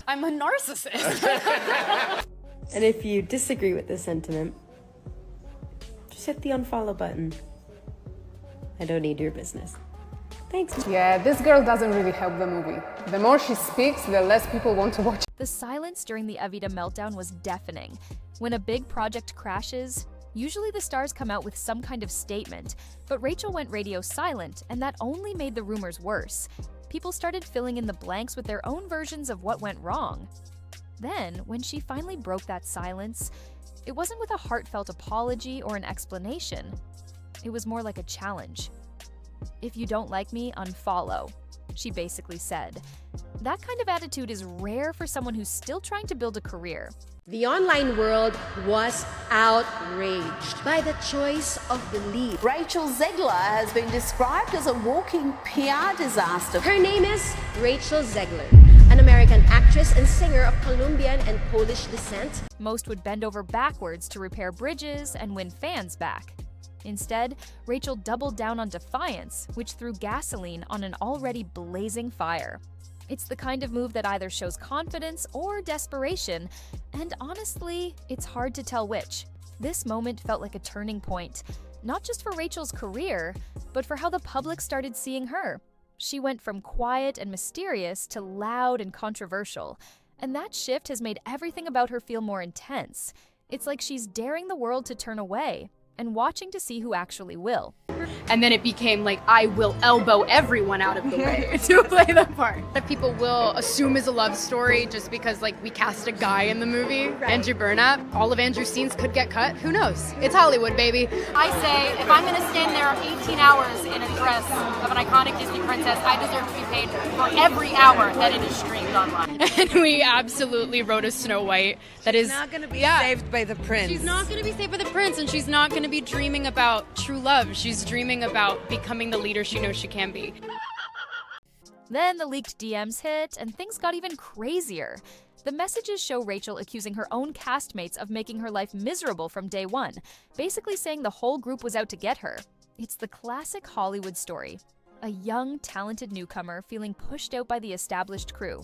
I'm a narcissist. And if you disagree with this sentiment, just hit the unfollow button. I don't need your business. Thanks. Yeah, this girl doesn't really help the movie. The more she speaks, the less people want to watch. The silence during the Evita meltdown was deafening. When a big project crashes, usually the stars come out with some kind of statement, but Rachel went radio silent, and that only made the rumors worse. People started filling in the blanks with their own versions of what went wrong. Then, when she finally broke that silence, it wasn't with a heartfelt apology or an explanation. It was more like a challenge. "If you don't like me, unfollow," she basically said. That kind of attitude is rare for someone who's still trying to build a career. The online world was outraged by the choice of the lead. Rachel Zegler has been described as a walking PR disaster. Her name is Rachel Zegler, an American actress and singer of Colombian and Polish descent. Most would bend over backwards to repair bridges and win fans back. Instead, Rachel doubled down on defiance, which threw gasoline on an already blazing fire. It's the kind of move that either shows confidence or desperation, and honestly, it's hard to tell which. This moment felt like a turning point, not just for Rachel's career, but for how the public started seeing her. She went from quiet and mysterious to loud and controversial, and that shift has made everything about her feel more intense. It's like she's daring the world to turn away and watching to see who actually will. And then it became like, I will elbow everyone out of the way to play the part. That people will assume is a love story just because like we cast a guy in the movie, Andrew Burnap. All of Andrew's scenes could get cut. Who knows? It's Hollywood, baby. I say, if I'm gonna stand there 18 hours in a dress of an iconic Disney princess, I deserve to be paid for every hour that it is streamed online. And we absolutely wrote a Snow White that is not going to be saved by the prince. She's not going to be saved by the prince, and she's not going to be dreaming about true love. She's dreaming about becoming the leader she knows she can be. Then the leaked DMs hit, and things got even crazier. The messages show Rachel accusing her own castmates of making her life miserable from day one, basically saying the whole group was out to get her. It's the classic Hollywood story. A young, talented newcomer feeling pushed out by the established crew.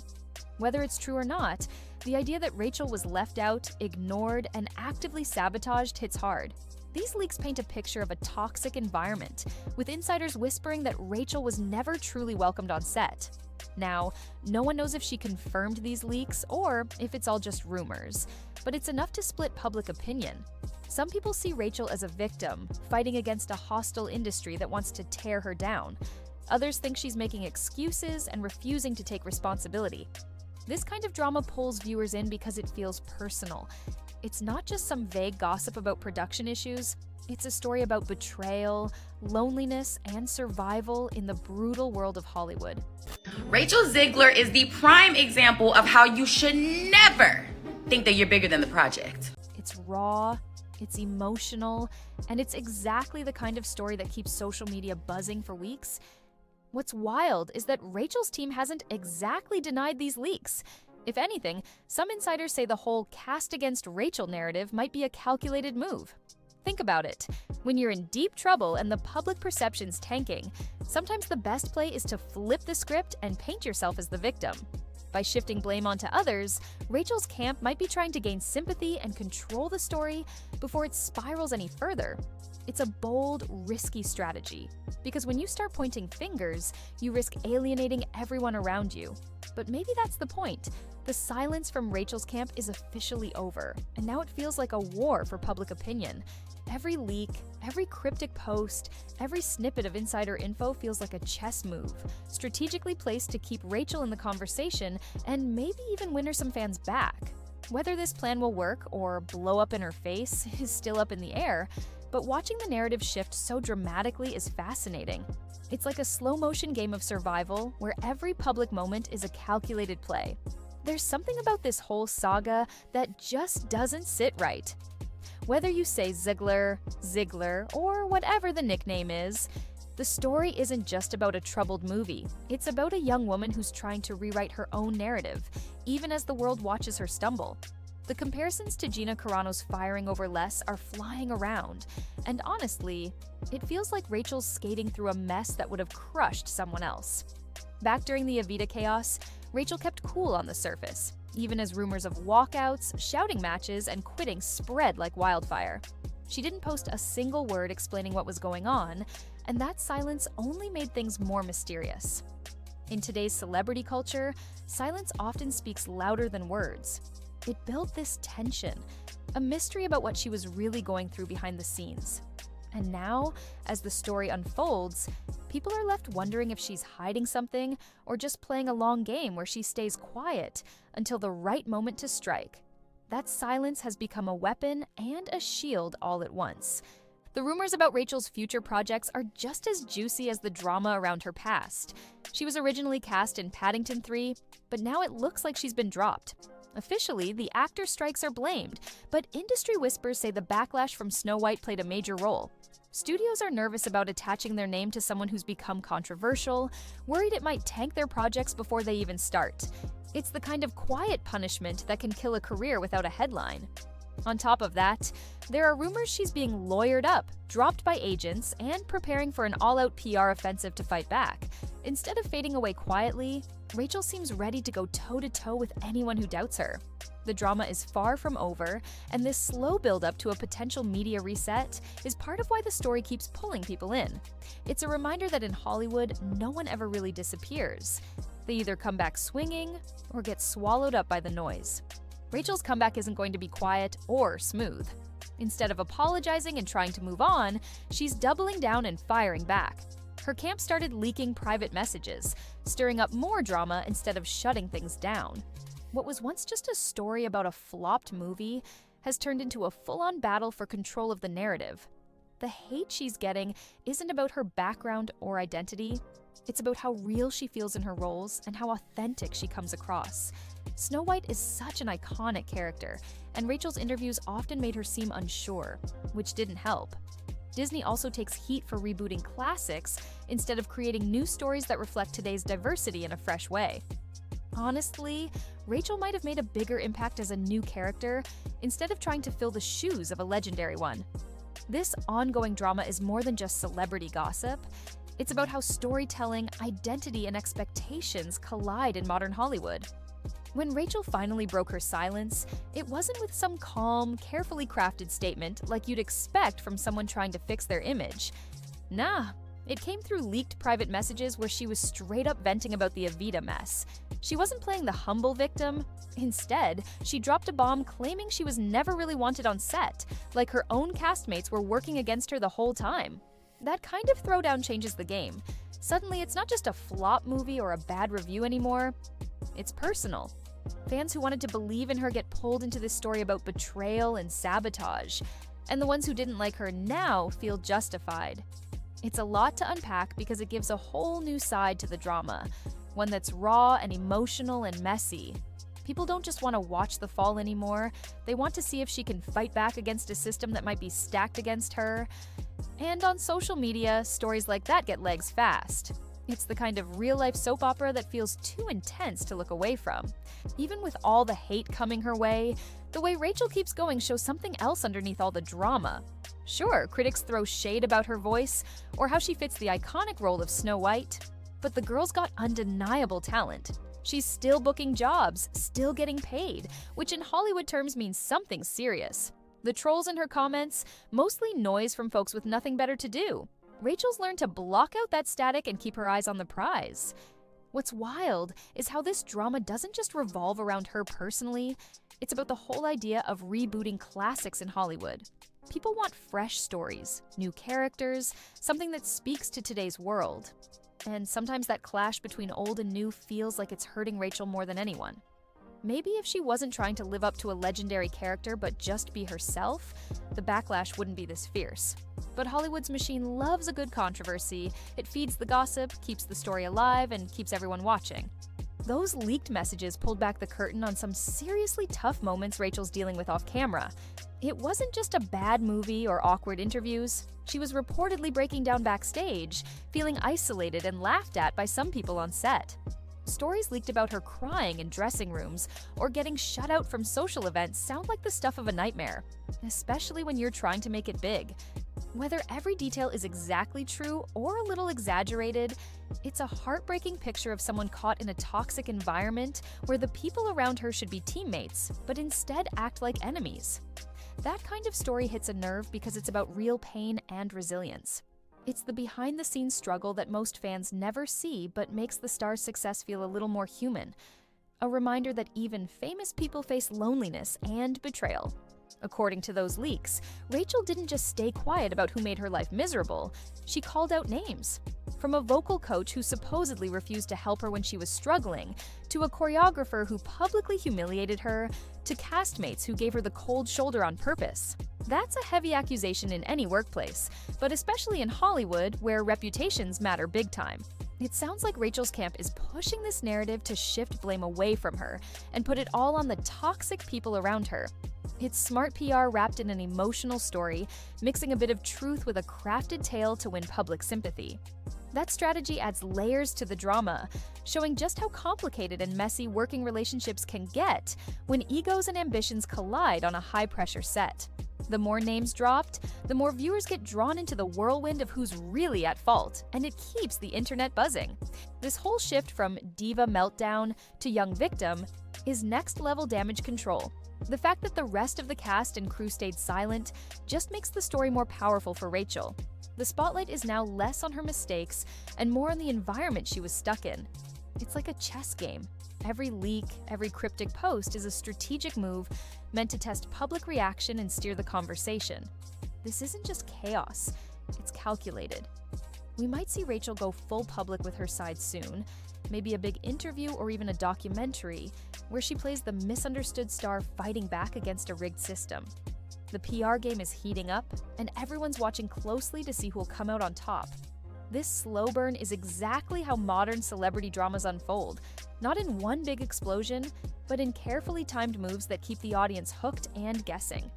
Whether it's true or not, the idea that Rachel was left out, ignored, and actively sabotaged hits hard. These leaks paint a picture of a toxic environment, with insiders whispering that Rachel was never truly welcomed on set. Now, no one knows if she confirmed these leaks or if it's all just rumors, but it's enough to split public opinion. Some people see Rachel as a victim, fighting against a hostile industry that wants to tear her down. Others think she's making excuses and refusing to take responsibility. This kind of drama pulls viewers in because it feels personal. It's not just some vague gossip about production issues. It's a story about betrayal, loneliness, and survival in the brutal world of Hollywood. Rachel Zegler is the prime example of how you should never think that you're bigger than the project. It's raw, it's emotional, and it's exactly the kind of story that keeps social media buzzing for weeks. What's wild is that Rachel's team hasn't exactly denied these leaks. If anything, some insiders say the whole cast against Rachel narrative might be a calculated move. Think about it. When you're in deep trouble and the public perception's tanking, sometimes the best play is to flip the script and paint yourself as the victim. By shifting blame onto others, Rachel's camp might be trying to gain sympathy and control the story before it spirals any further. It's a bold, risky strategy, because when you start pointing fingers, you risk alienating everyone around you. But maybe that's the point. The silence from Rachel's camp is officially over, and now it feels like a war for public opinion. Every leak, every cryptic post, every snippet of insider info feels like a chess move, strategically placed to keep Rachel in the conversation and maybe even win her some fans back. Whether this plan will work or blow up in her face is still up in the air, but watching the narrative shift so dramatically is fascinating. It's like a slow-motion game of survival where every public moment is a calculated play. There's something about this whole saga that just doesn't sit right. Whether you say Zegler, or whatever the nickname is, the story isn't just about a troubled movie. It's about a young woman who's trying to rewrite her own narrative, even as the world watches her stumble. The comparisons to Gina Carano's firing over less are flying around, and honestly, it feels like Rachel's skating through a mess that would have crushed someone else. Back during the Evita chaos, Rachel kept cool on the surface. even as rumors of walkouts, shouting matches, and quitting spread like wildfire. She didn't post a single word explaining what was going on, and that silence only made things more mysterious. In today's celebrity culture, silence often speaks louder than words. It built this tension, a mystery about what she was really going through behind the scenes. And now, as the story unfolds, people are left wondering if she's hiding something or just playing a long game where she stays quiet until the right moment to strike. That silence has become a weapon and a shield all at once. The rumors about Rachel's future projects are just as juicy as the drama around her past. She was originally cast in Paddington 3, but now it looks like she's been dropped. Officially, the actor strikes are blamed, but industry whispers say the backlash from Snow White played a major role. Studios are nervous about attaching their name to someone who's become controversial, worried it might tank their projects before they even start. It's the kind of quiet punishment that can kill a career without a headline. On top of that, there are rumors she's being lawyered up, dropped by agents, and preparing for an all-out PR offensive to fight back. Instead of fading away quietly, Rachel seems ready to go toe-to-toe with anyone who doubts her. The drama is far from over, and this slow build-up to a potential media reset is part of why the story keeps pulling people in. It's a reminder that in Hollywood, no one ever really disappears. They either come back swinging or get swallowed up by the noise. Rachel's comeback isn't going to be quiet or smooth. Instead of apologizing and trying to move on, she's doubling down and firing back. Her camp started leaking private messages, stirring up more drama instead of shutting things down. What was once just a story about a flopped movie has turned into a full-on battle for control of the narrative. The hate she's getting isn't about her background or identity. It's about how real she feels in her roles and how authentic she comes across. Snow White is such an iconic character, and Rachel's interviews often made her seem unsure, which didn't help. Disney also takes heat for rebooting classics instead of creating new stories that reflect today's diversity in a fresh way. Honestly, Rachel might have made a bigger impact as a new character instead of trying to fill the shoes of a legendary one. This ongoing drama is more than just celebrity gossip. It's about how storytelling, identity, and expectations collide in modern Hollywood. When Rachel finally broke her silence, it wasn't with some calm, carefully crafted statement like you'd expect from someone trying to fix their image. Nah, it came through leaked private messages where she was straight up venting about the Evita mess. She wasn't playing the humble victim. Instead, she dropped a bomb claiming she was never really wanted on set, like her own castmates were working against her the whole time. That kind of throwdown changes the game. Suddenly, it's not just a flop movie or a bad review anymore. It's personal. Fans who wanted to believe in her get pulled into this story about betrayal and sabotage, and the ones who didn't like her now feel justified. It's a lot to unpack because it gives a whole new side to the drama, one that's raw and emotional and messy. People don't just want to watch the fall anymore, they want to see if she can fight back against a system that might be stacked against her. And on social media, stories like that get legs fast. It's the kind of real-life soap opera that feels too intense to look away from. Even with all the hate coming her way, the way Rachel keeps going shows something else underneath all the drama. Sure, critics throw shade about her voice, or how she fits the iconic role of Snow White, but the girl's got undeniable talent. She's still booking jobs, still getting paid, which in Hollywood terms means something serious. The trolls in her comments, mostly noise from folks with nothing better to do. Rachel's learned to block out that static and keep her eyes on the prize. What's wild is how this drama doesn't just revolve around her personally, it's about the whole idea of rebooting classics in Hollywood. People want fresh stories, new characters, something that speaks to today's world. And sometimes that clash between old and new feels like it's hurting Rachel more than anyone. Maybe if she wasn't trying to live up to a legendary character but just be herself, the backlash wouldn't be this fierce. But Hollywood's machine loves a good controversy. It feeds the gossip, keeps the story alive, and keeps everyone watching. Those leaked messages pulled back the curtain on some seriously tough moments Rachel's dealing with off camera. It wasn't just a bad movie or awkward interviews. She was reportedly breaking down backstage, feeling isolated and laughed at by some people on set. Stories leaked about her crying in dressing rooms or getting shut out from social events sound like the stuff of a nightmare, especially when you're trying to make it big. Whether every detail is exactly true or a little exaggerated, it's a heartbreaking picture of someone caught in a toxic environment where the people around her should be teammates, but instead act like enemies. That kind of story hits a nerve because it's about real pain and resilience. It's the behind-the-scenes struggle that most fans never see but makes the star's success feel a little more human. A reminder that even famous people face loneliness and betrayal. According to those leaks, Rachel didn't just stay quiet about who made her life miserable, she called out names. From a vocal coach who supposedly refused to help her when she was struggling, to a choreographer who publicly humiliated her, to castmates who gave her the cold shoulder on purpose. That's a heavy accusation in any workplace, but especially in Hollywood, where reputations matter big time. It sounds like Rachel's camp is pushing this narrative to shift blame away from her and put it all on the toxic people around her. It's smart PR wrapped in an emotional story, mixing a bit of truth with a crafted tale to win public sympathy. That strategy adds layers to the drama, showing just how complicated and messy working relationships can get when egos and ambitions collide on a high-pressure set. The more names dropped, the more viewers get drawn into the whirlwind of who's really at fault, and it keeps the internet buzzing. This whole shift from diva meltdown to young victim is next-level damage control. The fact that the rest of the cast and crew stayed silent just makes the story more powerful for Rachel. The spotlight is now less on her mistakes and more on the environment she was stuck in. It's like a chess game. Every leak, every cryptic post is a strategic move meant to test public reaction and steer the conversation. This isn't just chaos, it's calculated. We might see Rachel go full public with her side soon, maybe a big interview or even a documentary where she plays the misunderstood star fighting back against a rigged system. The PR game is heating up, and everyone's watching closely to see who will come out on top. This slow burn is exactly how modern celebrity dramas unfold, not in one big explosion, but in carefully timed moves that keep the audience hooked and guessing.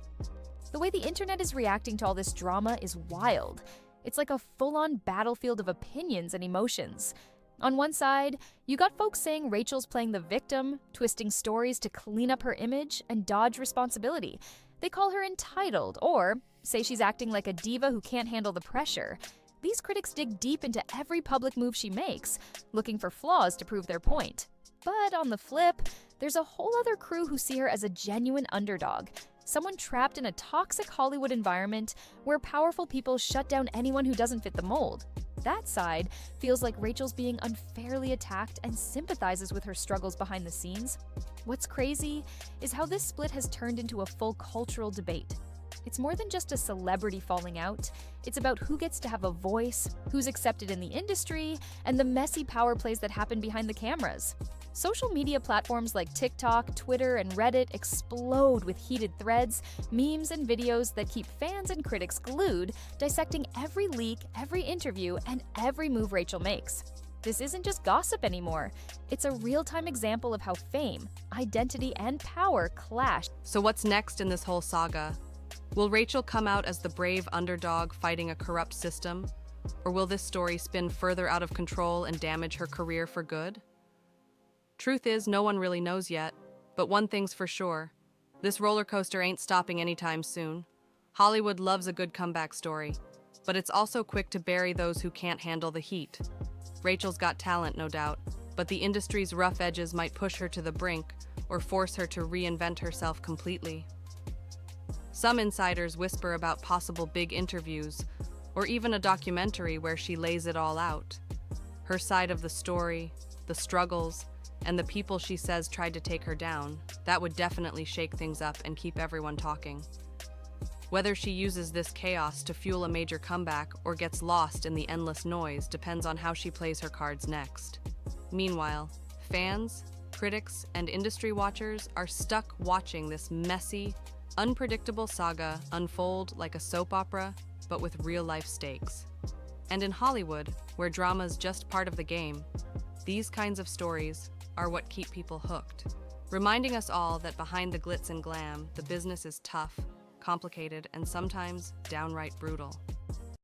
The way the internet is reacting to all this drama is wild. It's like a full-on battlefield of opinions and emotions. On one side, you got folks saying Rachel's playing the victim, twisting stories to clean up her image and dodge responsibility. They call her entitled, or say she's acting like a diva who can't handle the pressure. These critics dig deep into every public move she makes, looking for flaws to prove their point. But on the flip, there's a whole other crew who see her as a genuine underdog, someone trapped in a toxic Hollywood environment where powerful people shut down anyone who doesn't fit the mold. That side feels like Rachel's being unfairly attacked and sympathizes with her struggles behind the scenes. What's crazy is how this split has turned into a full cultural debate. It's more than just a celebrity falling out. It's about who gets to have a voice, who's accepted in the industry, and the messy power plays that happen behind the cameras. Social media platforms like TikTok, Twitter, and Reddit explode with heated threads, memes, and videos that keep fans and critics glued, dissecting every leak, every interview, and every move Rachel makes. This isn't just gossip anymore. It's a real-time example of how fame, identity, and power clash. So what's next in this whole saga? Will Rachel come out as the brave underdog fighting a corrupt system? Or will this story spin further out of control and damage her career for good? Truth is, no one really knows yet, but one thing's for sure. This roller coaster ain't stopping anytime soon. Hollywood loves a good comeback story, but it's also quick to bury those who can't handle the heat. Rachel's got talent, no doubt, but the industry's rough edges might push her to the brink or force her to reinvent herself completely. Some insiders whisper about possible big interviews, or even a documentary where she lays it all out. Her side of the story, the struggles, and the people she says tried to take her down. That would definitely shake things up and keep everyone talking. Whether she uses this chaos to fuel a major comeback or gets lost in the endless noise depends on how she plays her cards next. Meanwhile, fans, critics, and industry watchers are stuck watching this messy, unpredictable saga unfold like a soap opera, but with real-life stakes. And in Hollywood, where drama's just part of the game, these kinds of stories are what keep people hooked, reminding us all that behind the glitz and glam, the business is tough, complicated, and sometimes downright brutal.